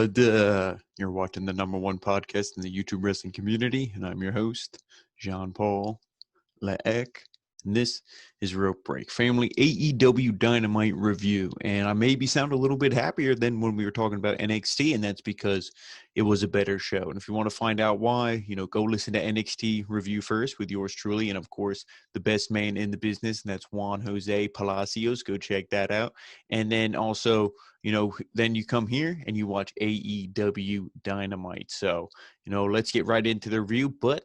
You're watching the number one podcast in the YouTube wrestling community, and I'm your host, Jean-Paul Leek. And this is Rope Break, family AEW Dynamite review. And I maybe sound a little bit happier than when we were talking about NXT, and that's because it was a better show. And if you want to find out why, go listen to NXT review first with yours truly, and of course, the best man in the business, and that's Juan Jose Palacios. Go check that out. And then also, then you come here and you watch AEW Dynamite. So, let's get right into the review, but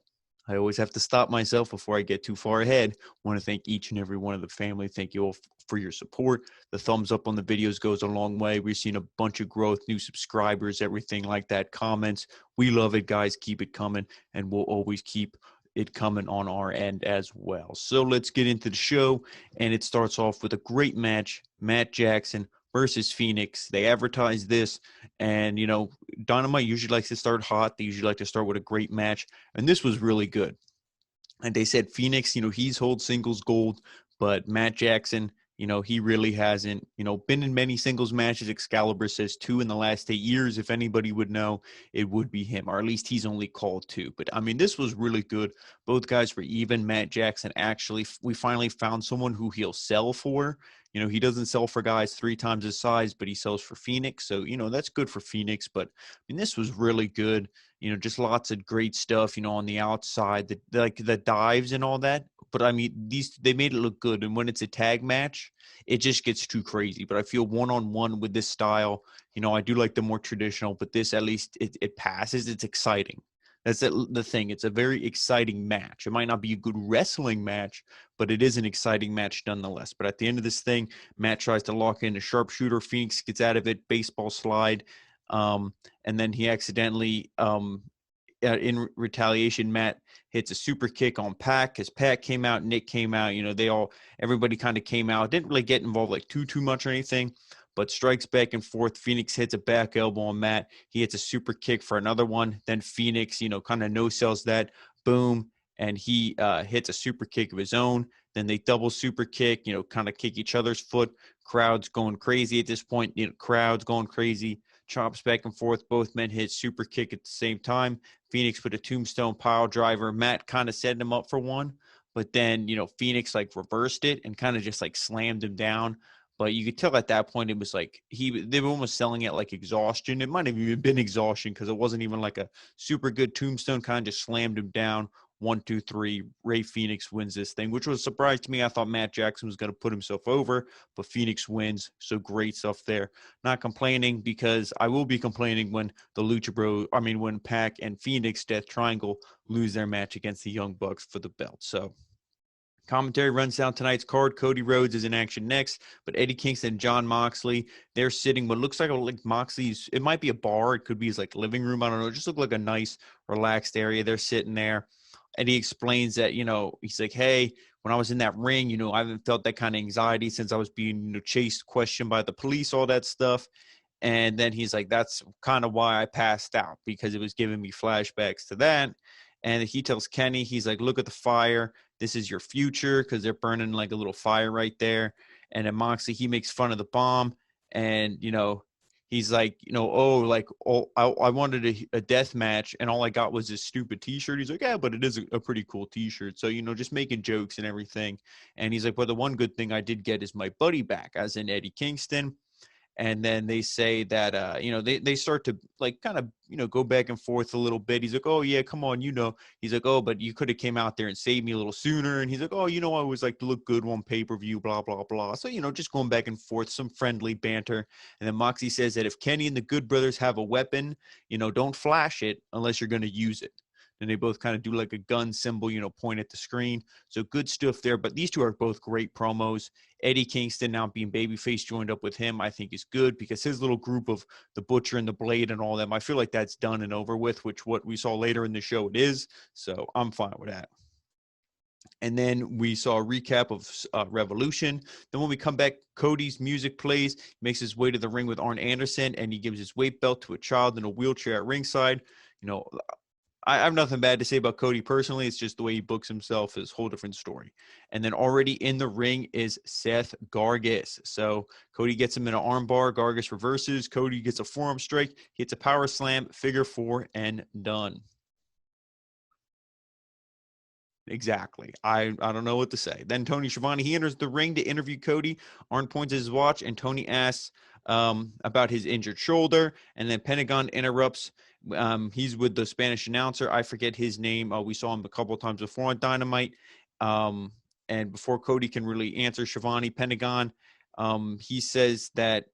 I always have to stop myself before I get too far ahead. I want to thank each and every one of the family. Thank you all for your support. The thumbs up on the videos goes a long way. We've seen a bunch of growth, new subscribers, everything like that, comments. We love it, guys. Keep it coming, and we'll always keep it coming on our end as well. So let's get into the show, and it starts off with a great match, Matt Jackson versus Phoenix. They advertise this, and, Dynamite usually likes to start hot. They usually like to start with a great match, and this was really good. And they said Phoenix, he's hold singles gold, but Matt Jackson, he really hasn't, been in many singles matches. Excalibur says 2 in the last 8 years. If anybody would know, it would be him, or at least he's only called 2. But, this was really good. Both guys were even. Matt Jackson, actually, we finally found someone who he'll sell for. He doesn't sell for guys 3 times his size, but he sells for Phoenix. So, that's good for Phoenix. But, this was really good. Just lots of great stuff, on the outside, the dives and all that. But, they made it look good. And when it's a tag match, it just gets too crazy. But I feel one-on-one with this style, I do like the more traditional. But this, at least, it passes. It's exciting. That's the thing. It's a very exciting match. It might not be a good wrestling match, but it is an exciting match nonetheless. But at the end of this thing, Matt tries to lock in a sharpshooter. Phoenix gets out of it, baseball slide. And then he accidentally, in retaliation, Matt hits a super kick on Pac, because Pac came out, Nick came out. Everybody kind of came out. Didn't really get involved too much or anything, but strikes back and forth. Phoenix hits a back elbow on Matt. He hits a super kick for another one. Then Phoenix, kind of no-sells that. Boom. And he hits a super kick of his own. Then they double super kick, kind of kick each other's foot. Crowd's going crazy at this point. Crowd's going crazy. Chops back and forth. Both men hit super kick at the same time. Phoenix put a tombstone pile driver. Matt kind of set him up for one. But then, Phoenix reversed it and kind of just slammed him down. But you could tell at that point it was they were almost selling it like exhaustion. It might have even been exhaustion, because it wasn't even a super good tombstone. Kind of just slammed him down. 1, 2, 3. Ray Phoenix wins this thing, which was a surprise to me. I thought Matt Jackson was going to put himself over, but Phoenix wins. So great stuff there. Not complaining, because I will be complaining when when Pac and Phoenix Death Triangle lose their match against the Young Bucks for the belt. So commentary runs down tonight's card. Cody Rhodes is in action next, but Eddie Kingston and Jon Moxley, they're sitting what looks like Moxley's, it might be a bar, it could be his living room, I don't know, it just looked like a nice relaxed area. They're sitting there, and he explains that, he's like, hey, when I was in that ring, I haven't felt that kind of anxiety since I was being chased, questioned by the police, all that stuff. And then he's like, that's kind of why I passed out, because it was giving me flashbacks to that. And he tells Kenny, he's like, look at the fire. This is your future, because they're burning a little fire right there. And then Moxley, he makes fun of the bomb. And, he's like, I wanted a death match, and all I got was this stupid T-shirt. He's like, yeah, but it is a pretty cool T-shirt. So, just making jokes and everything. And he's like, well, the one good thing I did get is my buddy back, as in Eddie Kingston. And then they say that, they start to kind of, go back and forth a little bit. He's like, oh, yeah, come on, He's like, oh, but you could have came out there and saved me a little sooner. And he's like, oh, I always like to look good on pay-per-view, blah, blah, blah. So, just going back and forth, some friendly banter. And then Moxie says that if Kenny and the Good Brothers have a weapon, don't flash it unless you're going to use it. And they both kind of do a gun symbol, point at the screen. So good stuff there. But these two are both great promos. Eddie Kingston now being babyface joined up with him, I think is good, because his little group of the Butcher and the Blade and all them, I feel like that's done and over with, which what we saw later in the show it is. So I'm fine with that. And then we saw a recap of Revolution. Then when we come back, Cody's music plays. He makes his way to the ring with Arn Anderson, and he gives his weight belt to a child in a wheelchair at ringside. I have nothing bad to say about Cody personally. It's just the way he books himself is a whole different story. And then already in the ring is Seth Gargis. So Cody gets him in an armbar. Gargis reverses. Cody gets a forearm strike. Hits a power slam, figure four, and done. Exactly. I don't know what to say. Then Tony Schiavone, he enters the ring to interview Cody. Arn points at his watch, and Tony asks about his injured shoulder. And then Pentagon interrupts. He's with the Spanish announcer. I forget his name. We saw him a couple of times before on Dynamite. And before Cody can really answer Schiavone, Pentagon, he says that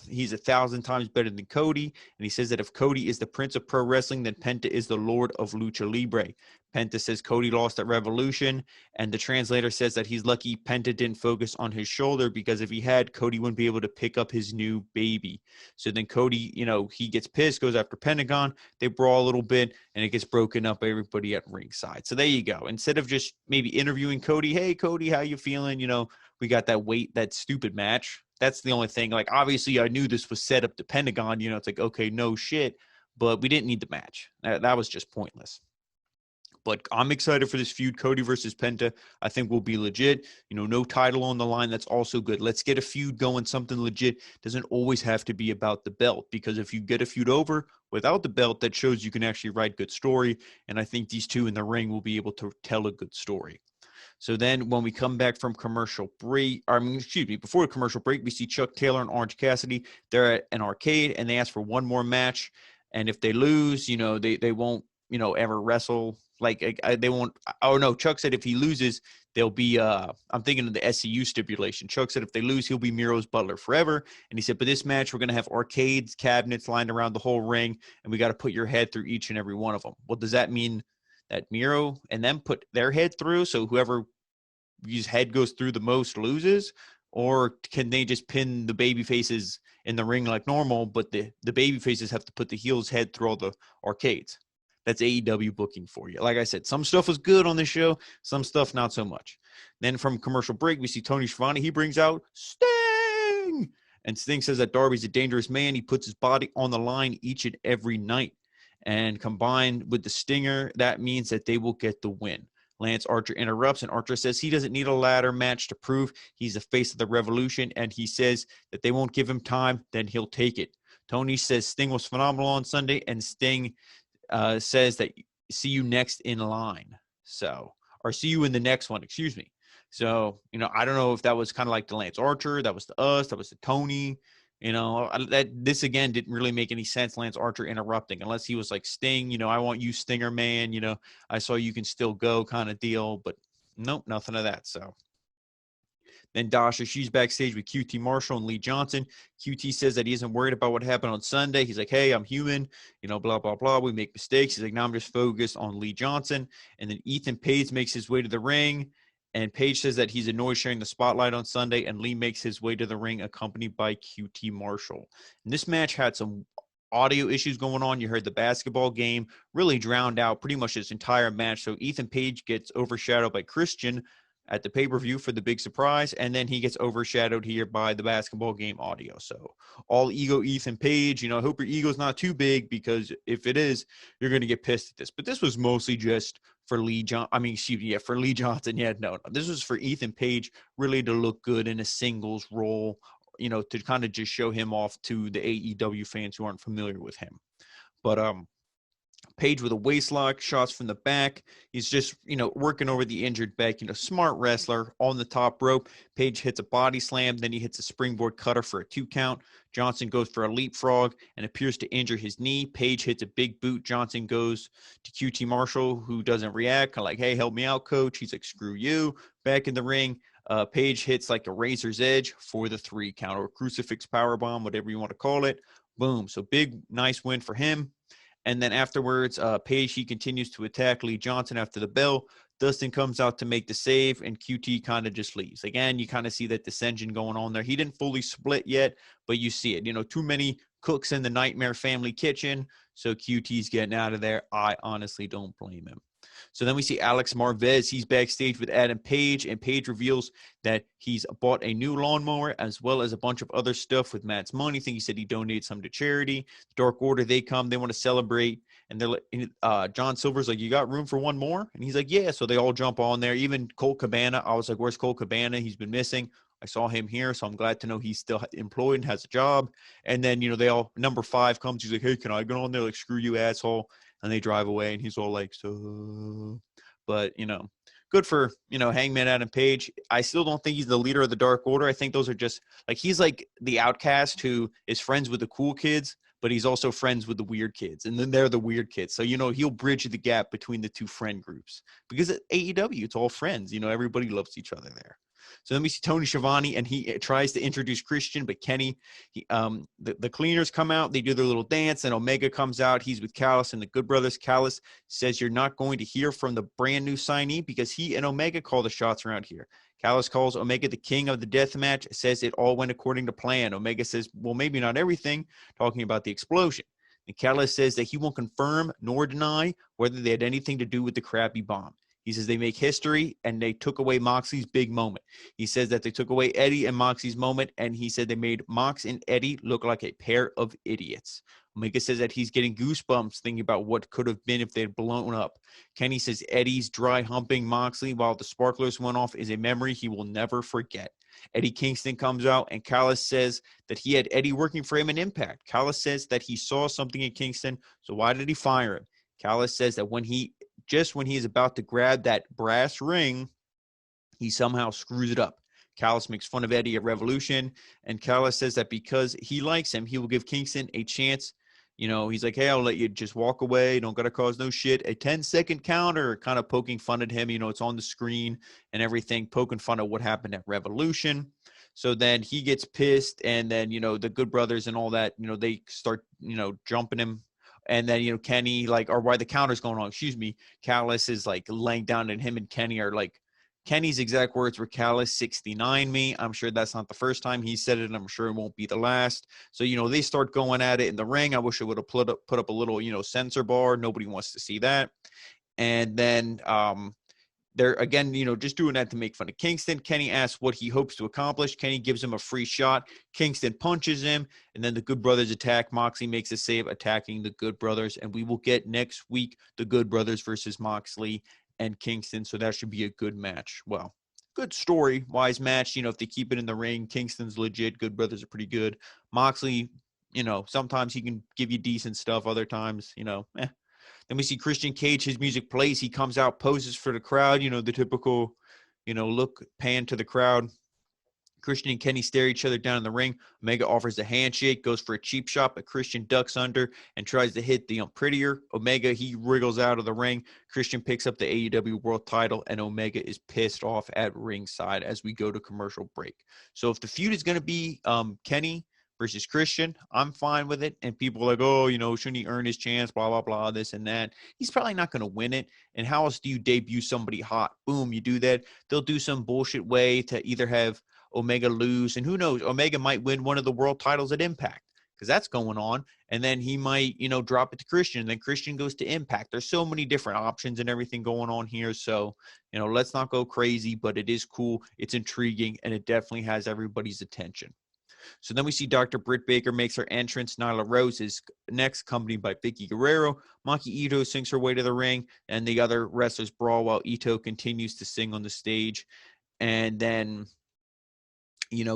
he's 1,000 times better than Cody. And he says that if Cody is the Prince of Pro Wrestling, then Penta is the Lord of Lucha Libre. Penta says Cody lost at Revolution, and the translator says that he's lucky Penta didn't focus on his shoulder, because if he had, Cody wouldn't be able to pick up his new baby. So then Cody, he gets pissed, goes after Pentagon. They brawl a little bit, and it gets broken up by everybody at ringside. So there you go. Instead of just maybe interviewing Cody, hey, Cody, how you feeling? We got that stupid match. That's the only thing. Like, obviously, I knew this was set up to Pentagon. It's like, okay, no shit. But we didn't need the match. That was just pointless. But I'm excited for this feud, Cody versus Penta. I think will be legit. No title on the line. That's also good. Let's get a feud going, something legit. Doesn't always have to be about the belt, because if you get a feud over without the belt, that shows you can actually write good story. And I think these two in the ring will be able to tell a good story. So then when we come back from commercial break, before the commercial break, we see Chuck Taylor and Orange Cassidy. They're at an arcade, and they ask for one more match. And if they lose, they won't, ever wrestle. Like, they won't. Oh, no, Chuck said if he loses, they'll be, I'm thinking of the SCU stipulation. Chuck said if they lose, he'll be Miro's butler forever. And he said, but this match, we're going to have arcades, cabinets lined around the whole ring, and we got to put your head through each and every one of them. Well, does that mean that Miro and them put their head through, so whoever his head goes through the most loses? Or can they just pin the baby faces in the ring like normal, but the baby faces have to put the heel's head through all the arcades? That's AEW booking for you. Like I said, some stuff was good on this show, some stuff not so much. Then from commercial break, we see Tony Schiavone. He brings out Sting. And Sting says that Darby's a dangerous man. He puts his body on the line each and every night. And combined with the stinger, that means that they will get the win. Lance Archer interrupts, and Archer says he doesn't need a ladder match to prove he's the face of the Revolution, and he says that they won't give him time, then he'll take it. Tony says Sting was phenomenal on Sunday, and Sting says that see you next in line. Or see you in the next one, excuse me. So, I don't know if that was kind of like the Lance Archer, that was to us, that was to Tony. This again didn't really make any sense, Lance Archer interrupting, unless he was like, Sting, I want you, Stinger man, I saw you can still go kind of deal, but nope, nothing of that. So then Dasha, she's backstage with QT Marshall and Lee Johnson. QT says that he isn't worried about what happened on Sunday. He's like, hey, I'm human, blah, blah, blah. We make mistakes. He's like, now I'm just focused on Lee Johnson. And then Ethan Page makes his way to the ring. And Page says that he's annoyed sharing the spotlight on Sunday, and Lee makes his way to the ring accompanied by QT Marshall. And this match had some audio issues going on. You heard the basketball game really drowned out pretty much this entire match. So Ethan Page gets overshadowed by Christian at the pay-per-view for the big surprise, and then he gets overshadowed here by the basketball game audio. So all ego Ethan Page, I hope your ego's not too big, because if it is, you're going to get pissed at this. But this was mostly just for for Lee Johnson. Yeah, no. This was for Ethan Page really to look good in a singles role, to kind of just show him off to the AEW fans who aren't familiar with him. But Page with a waistlock, shots from the back. He's just, working over the injured back. Smart wrestler on the top rope. Page hits a body slam. Then he hits a springboard cutter for a 2 count. Johnson goes for a leapfrog and appears to injure his knee. Page hits a big boot. Johnson goes to QT Marshall, who doesn't react. Kind of like, hey, help me out, coach. He's like, screw you. Back in the ring, Page hits like a razor's edge for the 3 count, or crucifix powerbomb, whatever you want to call it. Boom. So big, nice win for him. And then afterwards, Page, he continues to attack Lee Johnson after the bell. Dustin comes out to make the save, and QT kind of just leaves. Again, you kind of see that dissension going on there. He didn't fully split yet, but you see it. Too many cooks in the Nightmare Family kitchen, so QT's getting out of there. I honestly don't blame him. So then we see Alex Marvez. He's backstage with Adam Page, and Page reveals that he's bought a new lawnmower as well as a bunch of other stuff with Matt's money. I think he said he donated some to charity. The Dark Order, they come. They want to celebrate. And John Silver's like, you got room for one more? And he's like, yeah. So they all jump on there. Even Colt Cabana. I was like, where's Colt Cabana? He's been missing. I saw him here, so I'm glad to know he's still employed and has a job. And then, they all, number 5 comes. He's like, hey, can I get on there? Like, screw you, asshole. And they drive away, and he's all like, so. But, good for, Hangman Adam Page. I still don't think he's the leader of the Dark Order. I think those are just, like, he's like the outcast who is friends with the cool kids, but he's also friends with the weird kids. And then they're the weird kids. So, he'll bridge the gap between the two friend groups. Because at AEW, it's all friends. Everybody loves each other there. So then we see Tony Schiavone, and he tries to introduce Christian, but Kenny, the cleaners come out. They do their little dance, and Omega comes out. He's with Callis and the Good Brothers. Callis says you're not going to hear from the brand new signee because he and Omega call the shots around here. Callis calls Omega the king of the death match, says it all went according to plan. Omega says, well, maybe not everything, talking about the explosion. And Callis says that he won't confirm nor deny whether they had anything to do with the crappy bomb. He says they make history, and they took away Moxley's big moment. He says that they took away Eddie and Moxley's moment, and he said they made Mox and Eddie look like a pair of idiots. Omega says that he's getting goosebumps thinking about what could have been if they had blown up. Kenny says Eddie's dry humping Moxley while the sparklers went off is a memory he will never forget. Eddie Kingston comes out, and Callis says that he had Eddie working for him in Impact. Callis says that he saw something in Kingston, so why did he fire him? Callis says that when he is about to grab that brass ring, he somehow screws it up. Callis makes fun of Eddie at Revolution, and Callis says that because he likes him, he will give Kingston a chance. He's like, hey, I'll let you just walk away. Don't got to cause no shit. A 10-second counter, kind of poking fun at him. It's on the screen and everything, poking fun at what happened at Revolution. So then he gets pissed, and then, the Good Brothers and all that, they start, jumping him. And then, Kenny, or why the counter's going on, Callis is, laying down, and him and Kenny are, Kenny's exact words were, Callis 69 me. I'm sure that's not the first time he said it, and I'm sure it won't be the last. So, they start going at it in the ring. I wish I would have put up a little, censor bar. Nobody wants to see that. And then they're, again, just doing that to make fun of Kingston. Kenny asks what he hopes to accomplish. Kenny gives him a free shot. Kingston punches him, and then the Good Brothers attack. Moxley makes a save attacking the Good Brothers, and we will get next week the Good Brothers versus Moxley and Kingston, so that should be a good match. Well, good story-wise match. If they keep it in the ring, Kingston's legit. Good Brothers are pretty good. Moxley, sometimes he can give you decent stuff. Other times, Then we see Christian Cage. His music plays. He comes out, poses for the crowd. The typical, look, pan to the crowd. Christian and Kenny stare each other down in the ring. Omega offers a handshake, goes for a cheap shot, but Christian ducks under and tries to hit the Unprettier. Omega, he wriggles out of the ring. Christian picks up the AEW World title, and Omega is pissed off at ringside as we go to commercial break. So if the feud is going to be Kenny versus Christian, I'm fine with it. And people are like, oh, shouldn't he earn his chance, blah, blah, blah, this and that. He's probably not going to win it. And how else do you debut somebody hot? Boom, you do that. They'll do some bullshit way to either have Omega lose, and who knows, Omega might win one of the world titles at Impact, because that's going on, and then he might, drop it to Christian, and then Christian goes to Impact. There's so many different options and everything going on here, so, let's not go crazy, but it is cool, it's intriguing, and it definitely has everybody's attention. So then we see Dr. Britt Baker makes her entrance. Nyla Rose is next, accompanied by Vicky Guerrero. Maki Ito sings her way to the ring, and the other wrestlers brawl while Ito continues to sing on the stage, and then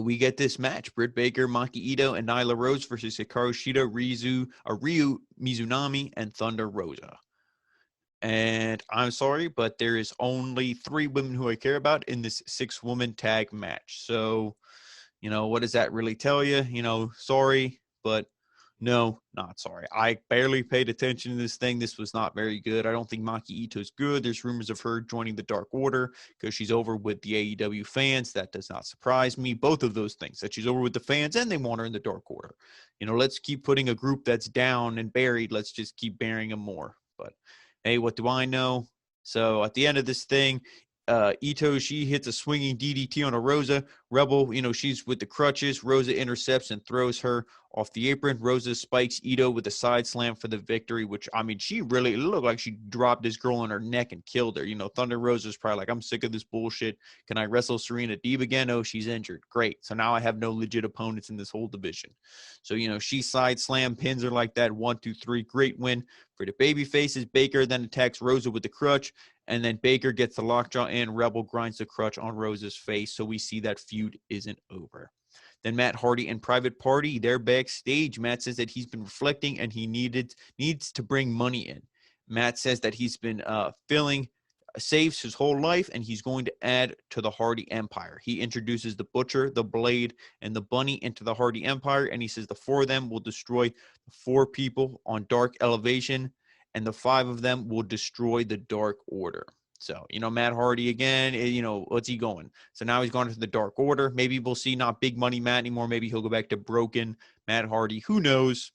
we get this match. Britt Baker, Maki Ito, and Nyla Rose versus Hikaru Shida, Ryu Mizunami, and Thunder Rosa. And I'm sorry, but there is only 3 women who I care about in this 6-woman tag match. So, what does that really tell you? Sorry, but no, not sorry. I barely paid attention to this thing. This was not very good. I don't think Maki Ito's good. There's rumors of her joining the Dark Order because she's over with the AEW fans. That does not surprise me. Both of those things, that she's over with the fans and they want her in the Dark Order. Let's keep putting a group that's down and buried. Let's just keep burying them more. But, hey, what do I know? So at the end of this thing, Ito, she hits a swinging DDT on a Rosa. Rebel, she's with the crutches. Rosa intercepts and throws her off the apron. Rosa spikes Ito with a side slam for the victory, which, she really looked like she dropped this girl on her neck and killed her. Thunder Rosa's probably like, I'm sick of this bullshit. Can I wrestle Serena Deeb again? Oh, she's injured. Great. So now I have no legit opponents in this whole division. So, she side slam pins her like that. 1, 2, 3. Great win for the baby faces. Baker then attacks Rosa with the crutch. And then Baker gets the lockjaw and Rebel grinds the crutch on Rosa's face. So we see that feud isn't over. Then Matt Hardy and Private Party, they're backstage. Matt says that he's been reflecting and he needs to bring money in. Matt says that he's been filling saves his whole life and he's going to add to the Hardy Empire. He introduces the Butcher, the Blade, and the Bunny into the Hardy Empire. And he says the 4 of them will destroy the 4 people on Dark Elevation. And the 5 of them will destroy the Dark Order. So, Matt Hardy again, what's he going? So now he's gone to the Dark Order. Maybe we'll see not Big Money Matt anymore. Maybe he'll go back to Broken Matt Hardy. Who knows?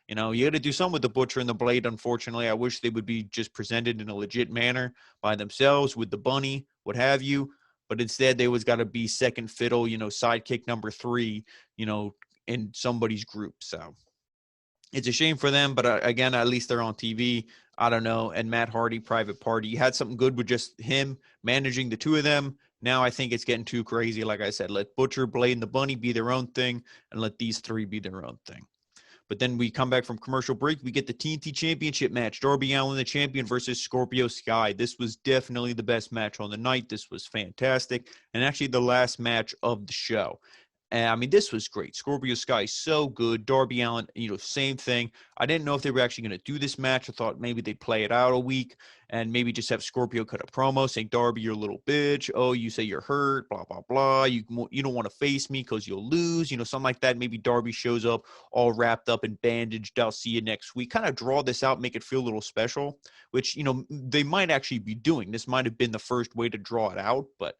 You got to do something with the Butcher and the Blade, unfortunately. I wish they would be just presented in a legit manner by themselves with the Bunny, what have you. But instead, they always got to be second fiddle, sidekick number 3, in somebody's group. So it's a shame for them, but again, at least they're on TV. I don't know. And Matt Hardy, Private Party, had something good with just him managing the 2 of them. Now I think it's getting too crazy. Like I said, let Butcher, Blade, and the Bunny be their own thing, and let these 3 be their own thing. But then we come back from commercial break. We get the TNT Championship match. Darby Allin, the champion, versus Scorpio Sky. This was definitely the best match on the night. This was fantastic. And actually the last match of the show. This was great. Scorpio Sky, so good. Darby Allin, same thing. I didn't know if they were actually going to do this match. I thought maybe they'd play it out a week and maybe just have Scorpio cut a promo saying, Darby, you're a little bitch. Oh, you say you're hurt, blah, blah, blah. You don't want to face me because you'll lose, something like that. Maybe Darby shows up all wrapped up and bandaged. I'll see you next week. Kind of draw this out, make it feel a little special, which, they might actually be doing. This might have been the first way to draw it out, but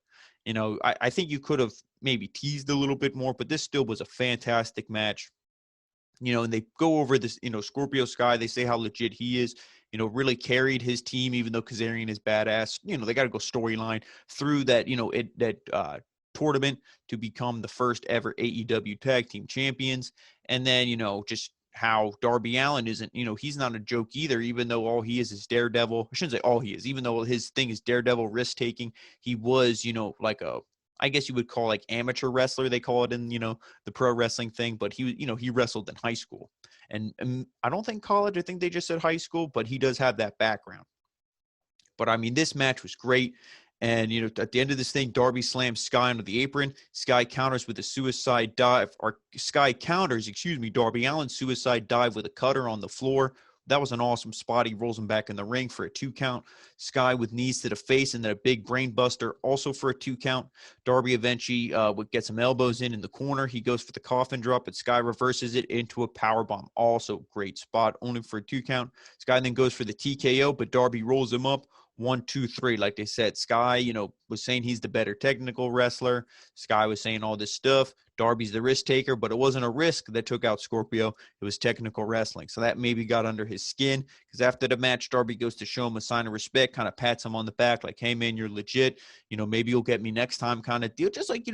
I think you could have maybe teased a little bit more, but this still was a fantastic match. And they go over this, Scorpio Sky, they say how legit he is, really carried his team, even though Kazarian is badass. They got to go storyline through that, tournament to become the first ever AEW Tag Team Champions. And then, just how Darby Allin isn't, he's not a joke either, even though all he is Daredevil. I shouldn't say all he is, even though his thing is Daredevil risk-taking. He was, like I guess you would call like amateur wrestler. They call it in, the pro wrestling thing, but he wrestled in high school. And I don't think college, I think they just said high school, but he does have that background. But this match was great. And, at the end of this thing, Darby slams Sky onto the apron. Sky counters with a suicide dive, or Sky counters, Darby Allin's suicide dive with a cutter on the floor. That was an awesome spot. He rolls him back in the ring for a 2 count. Sky with knees to the face and then a big brain buster also for a 2 count. Darby eventually would get some elbows in the corner. He goes for the coffin drop, but Sky reverses it into a powerbomb. Also great spot, only for a 2 count. Sky then goes for the TKO, but Darby rolls him up. 1, 2, 3. Like they said, Sky, was saying he's the better technical wrestler. Sky was saying all this stuff. Darby's the risk taker, but it wasn't a risk that took out Scorpio. It was technical wrestling. So that maybe got under his skin, because after the match, Darby goes to show him a sign of respect, kind of pats him on the back like, hey, man, you're legit. Maybe you'll get me next time kind of deal. Just like,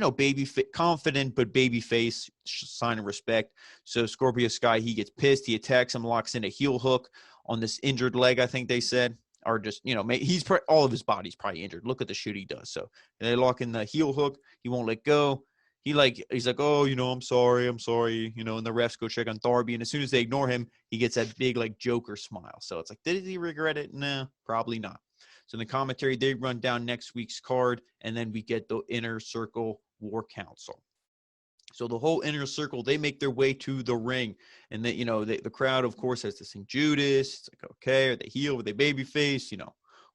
confident but baby face sign of respect. So Scorpio Sky, he gets pissed. He attacks him, locks in a heel hook on this injured leg, I think they said. Or just, he's all of his body's probably injured. Look at the shit he does. So they lock in the heel hook. He won't let go. He's like, oh, I'm sorry. And the refs go check on Darby. And as soon as they ignore him, he gets that big, like, Joker smile. So it's like, did he regret it? No, probably not. So in the commentary, they run down next week's card. And then we get the Inner Circle War Council. So the whole Inner Circle, they make their way to the ring. And then, the crowd, of course, has to sing Judas. It's like, okay, are they heel? Are they babyface?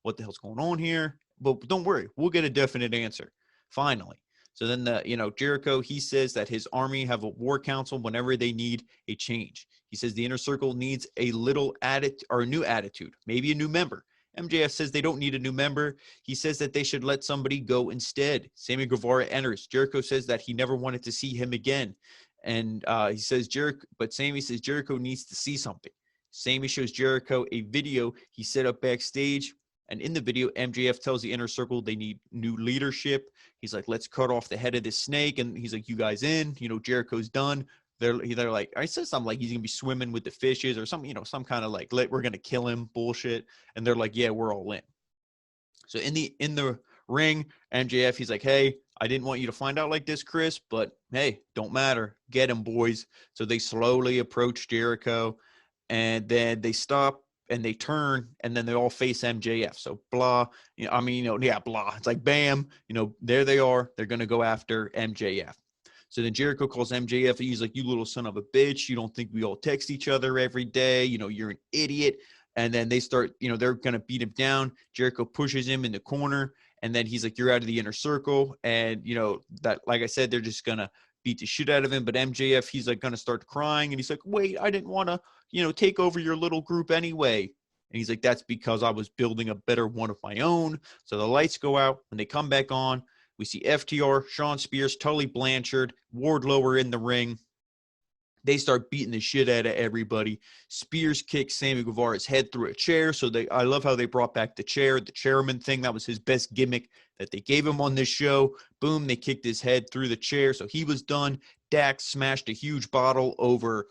What the hell's going on here? But don't worry, we'll get a definite answer, finally. So then Jericho, he says that his army have a war council whenever they need a change. He says the Inner Circle needs a little a new attitude, maybe a new member. MJF says they don't need a new member. He says that they should let somebody go instead. Sammy Guevara enters. Jericho says that he never wanted to see him again. And he says Sammy says Jericho needs to see something. Sammy shows Jericho a video he set up backstage And in the video, MJF tells the Inner Circle they need new leadership. He's like, let's cut off the head of this snake. And he's like, you guys in? Jericho's done. They're like, I said something like he's going to be swimming with the fishes or something, some kind of like, we're going to kill him bullshit. And they're like, yeah, we're all in. So in the ring, MJF, he's like, hey, I didn't want you to find out like this, Chris, but hey, don't matter. Get him, boys. So they slowly approach Jericho, and then they stop and they turn, and then they all face MJF. So blah, blah. It's like bam, there they are. They're going to go after MJF. So then Jericho calls MJF. He's like, you little son of a bitch. You don't think we all text each other every day? You're an idiot. And then they start, they're going to beat him down. Jericho pushes him in the corner. And then he's like, you're out of the Inner Circle. And, that, like I said, they're just going to beat the shit out of him. But MJF, he's like going to start crying. And he's like, wait, I didn't want to, take over your little group anyway. And he's like, that's because I was building a better one of my own. So the lights go out. When they come back on, we see FTR, Shawn Spears, Tully Blanchard, Wardlow are in the ring. They start beating the shit out of everybody. Spears kicks Sammy Guevara's head through a chair. So I love how they brought back the chairman thing. That was his best gimmick that they gave him on this show. Boom, they kicked his head through the chair. So he was done. Dax smashed a huge bottle over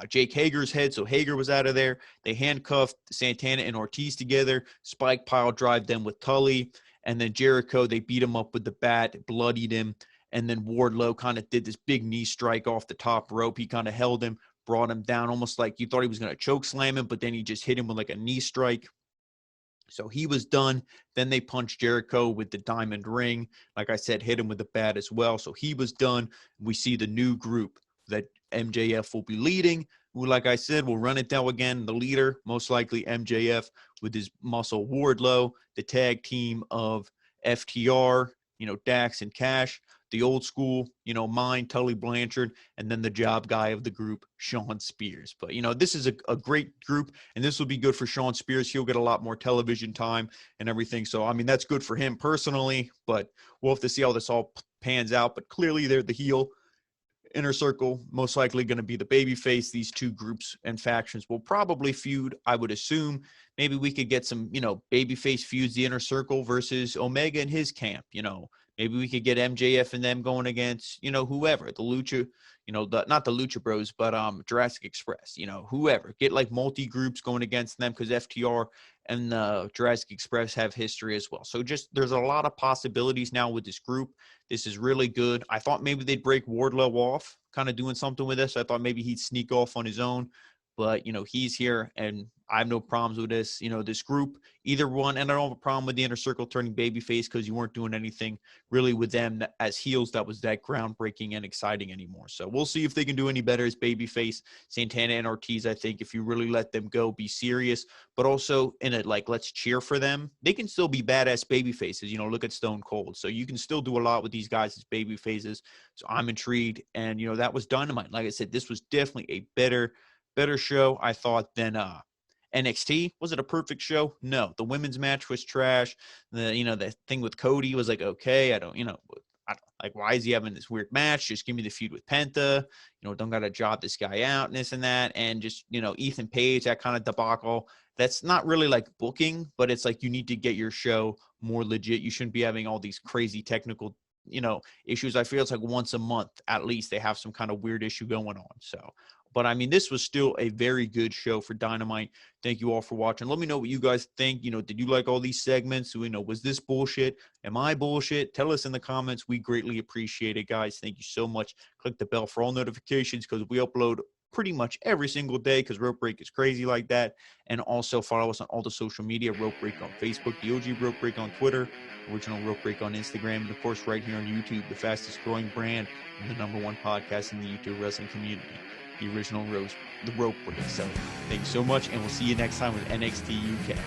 Jake Hager's head. So Hager was out of there. They handcuffed Santana and Ortiz together. Spike pile drive them with Tully. And then Jericho, they beat him up with the bat, bloodied him. And then Wardlow kind of did this big knee strike off the top rope. He kind of held him, brought him down, almost like you thought he was going to choke slam him, but then he just hit him with like a knee strike. So he was done. Then they punched Jericho with the diamond ring. Like I said, hit him with the bat as well. So he was done. We see the new group that MJF will be leading. Like I said, we'll run it down again. The leader, most likely MJF with his muscle Wardlow, the tag team of FTR, Dax and Cash. The old school, mine, Tully Blanchard, and then the job guy of the group, Shawn Spears. But, this is a great group, and this will be good for Shawn Spears. He'll get a lot more television time and everything. So, that's good for him personally, but we'll have to see how this all pans out. But clearly, they're the heel. Inner Circle, most likely going to be the babyface. These two groups and factions will probably feud, I would assume. Maybe we could get some, babyface feuds, the Inner Circle versus Omega and his camp, Maybe we could get MJF and them going against, whoever, the Lucha, not the Lucha Bros, but Jurassic Express, whoever. Get like multi-groups going against them because FTR and Jurassic Express have history as well. So there's a lot of possibilities now with this group. This is really good. I thought maybe they'd break Wardlow off, kind of doing something with this. I thought maybe he'd sneak off on his own. But, he's here, and I have no problems with this. This group, either one. And I don't have a problem with the Inner Circle turning babyface because you weren't doing anything really with them as heels that was that groundbreaking and exciting anymore. So we'll see if they can do any better as babyface. Santana and Ortiz, I think, if you really let them go, be serious. But also in it, like, let's cheer for them. They can still be badass babyfaces. Look at Stone Cold. So you can still do a lot with these guys as babyfaces. So I'm intrigued. And, that was Dynamite. Like I said, this was definitely a better show, I thought, than NXT. Was it a perfect show? No. The women's match was trash. The thing with Cody was like, okay, I don't like, why is he having this weird match? Just give me the feud with Penta. Don't got to job this guy out and this and that. And just, Ethan Page, that kind of debacle. That's not really like booking, but it's like you need to get your show more legit. You shouldn't be having all these crazy technical issues. I feel it's like once a month at least they have some kind of weird issue going on. So, but this was still a very good show for Dynamite. Thank you all for watching. Let me know what you guys think. Did you like all these segments? Was this bullshit? Am I bullshit? Tell us in the comments. We greatly appreciate it, guys. Thank you so much. Click the bell for all notifications because we upload pretty much every single day because Rope Break is crazy like that. And also follow us on all the social media, Rope Break on Facebook, the OG Rope Break on Twitter, Original Rope Break on Instagram, and of course right here on YouTube, the fastest growing brand and the #1 podcast in the YouTube wrestling community, the Original the Rope Break. So thank you so much, and we'll see you next time with NXT UK.